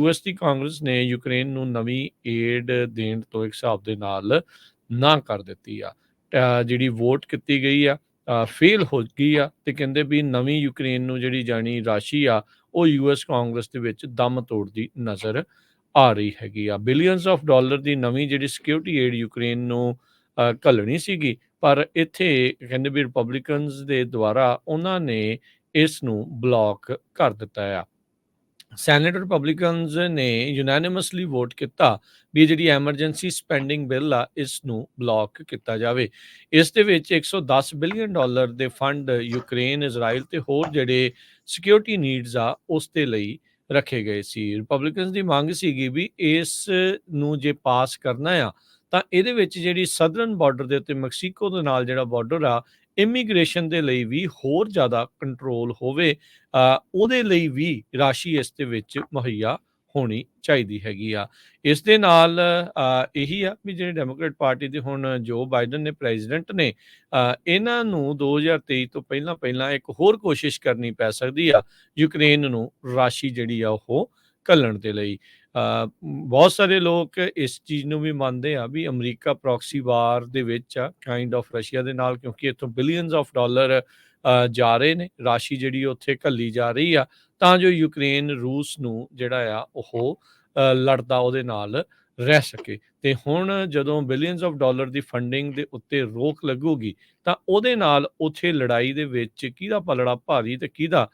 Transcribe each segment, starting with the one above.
US ਦੀ ਕਾਂਗਰਸ ਨੇ Ukraine ਨੂੰ ਨਵੀਂ ਏਡ ਦੇਣ ਤੋਂ ਇੱਕ ਹਿਸਾਬ ਦੇ ਨਾਲ ਨਾ ਕਰ ਦਿੱਤੀ ਆ। ਜਿਹੜੀ ਵੋਟ ਕੀਤੀ ਗਈ ਆ ਫੇਲ ਹੋ ਗਈ ਆ ਤੇ ਕਹਿੰਦੇ ਵੀ ਨਵੀਂ ਯੂਕਰੇਨ ਨੂੰ ਜਿਹੜੀ ਜਾਣੀ ਰਾਸ਼ੀ ਆ ਉਹ ਯੂਐਸ ਕਾਂਗਰਸ ਦੇ ਵਿੱਚ ਦਮ ਤੋੜਦੀ ਨਜ਼ਰ ਆ ਰਹੀ ਹੈਗੀ ਆ। ਬਿਲੀਅਨਸ ਆਫ ਡਾਲਰ ਦੀ ਨਵੀਂ ਜਿਹੜੀ ਸਿਕਿਉਰਿਟੀ ਏਡ ਯੂਕਰੇਨ ਨੂੰ ਘੱਲਣੀ ਸੀਗੀ, ਪਰ ਇੱਥੇ ਕਹਿੰਦੇ ਵੀ ਰਿਪਬਲਿਕਨਸ ਦੇ ਦੁਆਰਾ ਉਹਨਾਂ ਨੇ ਇਸ ਨੂੰ ਬਲੌਕ ਕਰ ਦਿੱਤਾ ਆ। ਸੈਨੇਟ ਰਿਪਬਲਿਕਨਸ ਨੇ ਯੂਨੈਨਿਮਸਲੀ ਵੋਟ ਕੀਤਾ ਵੀ ਇਹ ਜਿਹੜੀ ਐਮਰਜੈਂਸੀ ਸਪੈਂਡਿੰਗ ਬਿੱਲ ਆ ਇਸ ਨੂੰ ਬਲੌਕ ਕੀਤਾ ਜਾਵੇ। ਇਸ ਦੇ ਵਿੱਚ 110 ਬਿਲੀਅਨ ਡਾਲਰ ਦੇ ਫੰਡ ਯੂਕਰੇਨ, ਇਜ਼ਰਾਈਲ ਤੇ ਹੋਰ ਜਿਹੜੇ ਸਿਕਿਉਰਿਟੀ ਨੀਡਸ ਆ ਉਸ ਦੇ ਲਈ ਰੱਖੇ ਗਏ ਸੀ। ਰਿਪਬਲਿਕਨਸ ਦੀ ਮੰਗ ਸੀਗੀ ਵੀ ਇਸ ਨੂੰ ਜੇ ਪਾਸ ਕਰਨਾ ਆ ਤਾਂ ਇਹਦੇ ਵਿੱਚ ਜਿਹੜੀ ਸਦਰਨ ਬਾਰਡਰ ਦੇ ਉੱਤੇ ਮੈਕਸੀਕੋ ਦੇ ਨਾਲ ਜਿਹੜਾ ਬਾਰਡਰ ਆ ਇਮੀਗ੍ਰੇਸ਼ਨ ਦੇ ਲਈ ਵੀ ਹੋਰ ਜ਼ਿਆਦਾ ਕੰਟਰੋਲ ਹੋਵੇ, ਉਹਦੇ ਲਈ ਵੀ ਰਾਸ਼ੀ ਇਸ ਦੇ ਵਿੱਚ ਮੁਹੱਈਆ ਹੋਣੀ ਚਾਹੀਦੀ ਹੈਗੀ ਆ। ਇਸ ਦੇ ਨਾਲ ਇਹੀ ਆ ਵੀ ਜਿਹੜੇ ਡੈਮੋਕ੍ਰੇਟ ਪਾਰਟੀ ਦੇ ਹੁਣ ਜੋ ਬਾਈਡਨ ਨੇ ਪ੍ਰੈਜ਼ੀਡੈਂਟ ਨੇ, ਇਹਨਾਂ ਨੂੰ 2023 ਤੋਂ ਪਹਿਲਾਂ ਪਹਿਲਾਂ ਇੱਕ ਹੋਰ ਕੋਸ਼ਿਸ਼ ਕਰਨੀ ਪੈ ਸਕਦੀ ਆ ਯੂਕਰੇਨ ਨੂੰ ਰਾਸ਼ੀ ਜਿਹੜੀ ਆ ਉਹ ਘੱਲਣ ਦੇ ਲਈ। ਬਹੁਤ ਸਾਰੇ ਲੋਕ ਇਸ ਚੀਜ਼ ਨੂੰ ਵੀ ਮੰਨਦੇ ਆ ਵੀ ਅਮਰੀਕਾ ਪ੍ਰੋਕਸੀ ਵਾਰ ਦੇ ਵਿੱਚ ਆ ਕਾਈਂਡ ਆਫ ਰਸ਼ੀਆ ਦੇ ਨਾਲ, ਕਿਉਂਕਿ ਇੱਥੋਂ ਬਿਲੀਅਨਸ ਆਫ ਡਾਲਰ ਜਾ ਰਹੇ ਨੇ, ਰਾਸ਼ੀ ਜਿਹੜੀ ਉੱਥੇ ਘੱਲੀ ਜਾ ਰਹੀ ਆ ਤਾਂ ਜੋ ਯੂਕਰੇਨ ਰੂਸ ਨੂੰ ਜਿਹੜਾ ਆ ਉਹ ਲੜਦਾ ਉਹਦੇ ਨਾਲ ਰਹਿ ਸਕੇ। ਤੇ ਹੁਣ ਜਦੋਂ billions of dollar the funding ਦੇ ਉੱਤੇ ਰੋਕ ਲੱਗੂਗੀ ਤਾਂ ਉਹਦੇ ਨਾਲ ਉੱਥੇ ਲੜਾਈ ਦੇ ਵਿੱਚ ਕਿਹਦਾ ਪਲੜਾ ਭਾਰੀ ਤੇ ਕਿਹਦਾ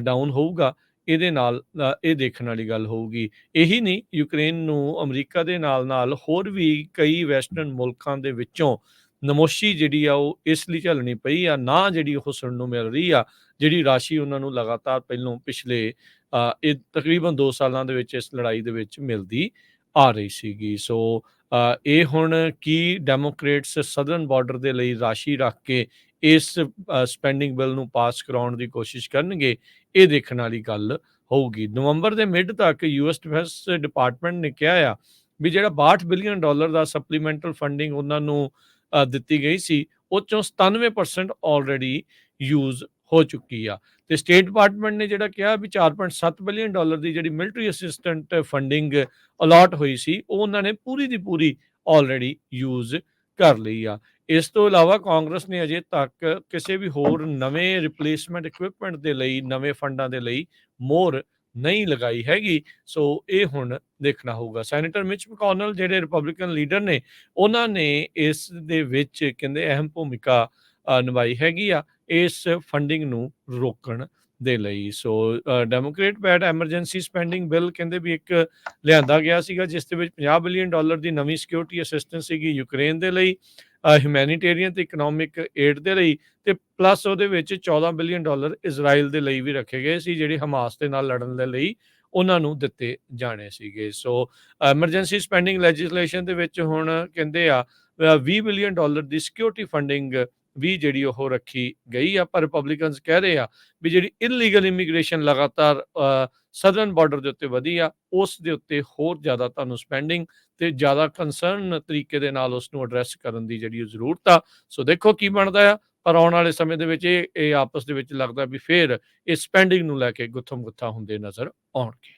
ਡਾਊਨ ਹੋਊਗਾ, ਇਹਦੇ ਨਾਲ ਇਹ ਦੇਖਣ ਵਾਲੀ ਗੱਲ ਹੋਊਗੀ। ਇਹੀ ਨਹੀਂ, ਯੂਕਰੇਨ ਨੂੰ ਅਮਰੀਕਾ ਦੇ ਨਾਲ ਨਾਲ ਹੋਰ ਵੀ ਕਈ ਵੈਸਟਰਨ ਮੁਲਕਾਂ ਦੇ ਵਿੱਚੋਂ ਨਮੋਸ਼ੀ ਜਿਹੜੀ ਆ ਉਹ ਇਸ ਲਈ ਝੱਲਣੀ ਪਈ ਆ, ਨਾ ਜਿਹੜੀ ਉਹ ਸੁਣਨ ਨੂੰ ਮਿਲ ਰਹੀ ਆ ਜਿਹੜੀ ਰਾਸ਼ੀ ਉਹਨਾਂ ਨੂੰ ਲਗਾਤਾਰ ਪਹਿਲੋਂ ਪਿਛਲੇ ਇਹ ਤਕਰੀਬਨ 2 ਸਾਲਾਂ ਦੇ ਵਿੱਚ ਇਸ ਲੜਾਈ ਦੇ ਵਿੱਚ ਮਿਲਦੀ ਆ ਰਹੀ ਸੀਗੀ। ਸੋ ਇਹ ਹੁਣ ਕੀ ਡੈਮੋਕ੍ਰੇਟਸ ਸਦਰਨ ਬਾਰਡਰ ਦੇ ਲਈ ਰਾਸ਼ੀ ਰੱਖ ਕੇ ਇਸ ਸਪੈਂਡਿੰਗ ਬਿੱਲ ਨੂੰ ਪਾਸ ਕਰਾਉਣ ਦੀ ਕੋਸ਼ਿਸ਼ ਕਰਨਗੇ, ਇਹ ਦੇਖਣ ਵਾਲੀ ਗੱਲ ਹੋਊਗੀ। ਨਵੰਬਰ ਦੇ ਮਿਡ ਤੱਕ ਯੂਐਸ ਡਿਫੈਂਸ ਡਿਪਾਰਟਮੈਂਟ ਨੇ ਕਿਹਾ ਆ ਵੀ ਜਿਹੜਾ 62 ਬਿਲੀਅਨ ਡਾਲਰ ਦਾ ਸਪਲੀਮੈਂਟਲ ਫੰਡਿੰਗ ਉਹਨਾਂ ਨੂੰ ਦਿੱਤੀ ਗਈ ਸੀ ਉਹ 'ਚੋਂ 97% ਆਲਰੇਡੀ ਯੂਜ਼ ਹੋ ਚੁੱਕੀ ਆ। ਤੇ ਸਟੇਟ ਡਿਪਾਰਟਮੈਂਟ ਨੇ ਜਿਹੜਾ ਕਿਹਾ ਵੀ 4.7 ਬਿਲੀਅਨ ਡਾਲਰ ਦੀ ਜਿਹੜੀ ਮਿਲਟਰੀ ਅਸਿਸਟੈਂਟ ਫੰਡਿੰਗ ਅਲਾਟ ਹੋਈ ਸੀ ਉਹ ਉਹਨਾਂ ਨੇ ਪੂਰੀ ਦੀ ਪੂਰੀ ਆਲਰੇਡੀ ਯੂਜ਼ ਕਰ ਲਈ ਆ। ਇਸ ਤੋਂ ਇਲਾਵਾ ਕਾਂਗਰਸ ਨੇ ਅਜੇ ਤੱਕ ਕਿਸੇ ਵੀ ਹੋਰ ਨਵੇਂ ਰਿਪਲੇਸਮੈਂਟ ਇਕਵਿਪਮੈਂਟ ਦੇ ਲਈ, ਨਵੇਂ ਫੰਡਾਂ ਦੇ ਲਈ ਮੋਹਰ ਨਹੀਂ ਲਗਾਈ ਹੈਗੀ। ਸੋ ਇਹ ਹੁਣ ਦੇਖਣਾ ਹੋਊਗਾ। ਸੈਨੇਟਰ ਮਿਚ ਮੈਕੋਨਲ ਜਿਹੜੇ ਰਿਪਬਲਿਕਨ ਲੀਡਰ ਨੇ ਉਹਨਾਂ ਨੇ ਇਸ ਦੇ ਵਿੱਚ ਕਹਿੰਦੇ ਅਹਿਮ ਭੂਮਿਕਾ ਨਿਭਾਈ ਹੈਗੀ ਆ ਇਸ ਫੰਡਿੰਗ ਨੂੰ ਰੋਕਣ ਦੇ ਲਈ। So Democrat passed emergency spending bill ਕਹਿੰਦੇ ਵੀ ਇੱਕ ਲਿਆਂਦਾ ਗਿਆ ਸੀਗਾ ਜਿਸ ਦੇ ਵਿੱਚ 50 ਬਿਲੀਅਨ ਡਾਲਰ ਦੀ ਨਵੀਂ ਸਿਕਿਉਰਿਟੀ ਅਸਿਸਟੈਂਸ ਸੀਗੀ ਯੂਕਰੇਨ ਦੇ ਲਈ, ਹਿਊਮੈਨੀਟੇਰੀਅਨ ਤੇ ਇਕਨੋਮਿਕ ਏਡ ਦੇ ਲਈ, ਤੇ ਪਲੱਸ ਉਹਦੇ ਵਿੱਚ 14 ਬਿਲੀਅਨ ਡਾਲਰ ਇਜ਼ਰਾਈਲ ਦੇ ਲਈ ਵੀ ਰੱਖੇ ਗਏ ਸੀ ਜਿਹੜੇ ਹਮਾਸ ਦੇ ਨਾਲ ਲੜਨ ਦੇ ਲਈ ਉਹਨਾਂ ਨੂੰ ਦਿੱਤੇ ਜਾਣੇ ਸੀਗੇ। ਸੋ ਐਮਰਜੈਂਸੀ ਸਪੈਂਡਿੰਗ ਲੈਜਿਸਲੇਸ਼ਨ ਦੇ ਵਿੱਚ ਹੁਣ ਕਹਿੰਦੇ ਆ 20 ਬਿਲੀਅਨ ਡਾਲਰ ਦੀ ਸਿਕਿਉਰਿਟੀ ਫੰਡਿੰਗ ਵੀ ਜਿਹੜੀ ਉਹ ਰੱਖੀ ਗਈ ਆ, ਪਰ ਰਿਪਬਲਿਕਨਸ ਕਹਿ ਰਹੇ ਆ ਵੀ ਜਿਹੜੀ ਇਲੀਗਲ ਇਮੀਗ੍ਰੇਸ਼ਨ ਲਗਾਤਾਰ ਸਦਰਨ ਬਾਰਡਰ ਦੇ ਉੱਤੇ ਵਧੀ ਆ ਉਸ ਦੇ ਉੱਤੇ ਹੋਰ ਜ਼ਿਆਦਾ ਤੁਹਾਨੂੰ ਸਪੈਂਡਿੰਗ ਤੇ ਜ਼ਿਆਦਾ ਕੰਸਰਨ ਤਰੀਕੇ ਦੇ ਨਾਲ ਉਸ ਨੂੰ ਐਡਰੈਸ ਕਰਨ ਦੀ ਜਿਹੜੀ ਜ਼ਰੂਰਤ ਆ। ਸੋ ਦੇਖੋ ਕੀ ਬਣਦਾ ਆ, ਪਰ ਆਉਣ ਵਾਲੇ ਸਮੇਂ ਦੇ ਵਿੱਚ ਇਹ ਆਪਸ ਦੇ ਵਿੱਚ ਲੱਗਦਾ ਵੀ ਫੇਰ ਇਹ ਸਪੈਂਡਿੰਗ ਨੂੰ ਲੈ ਕੇ ਗੁੱਥਮ ਗੁੱਥਾ ਹੁੰਦੇ ਨਜ਼ਰ ਆਉਣਗੇ।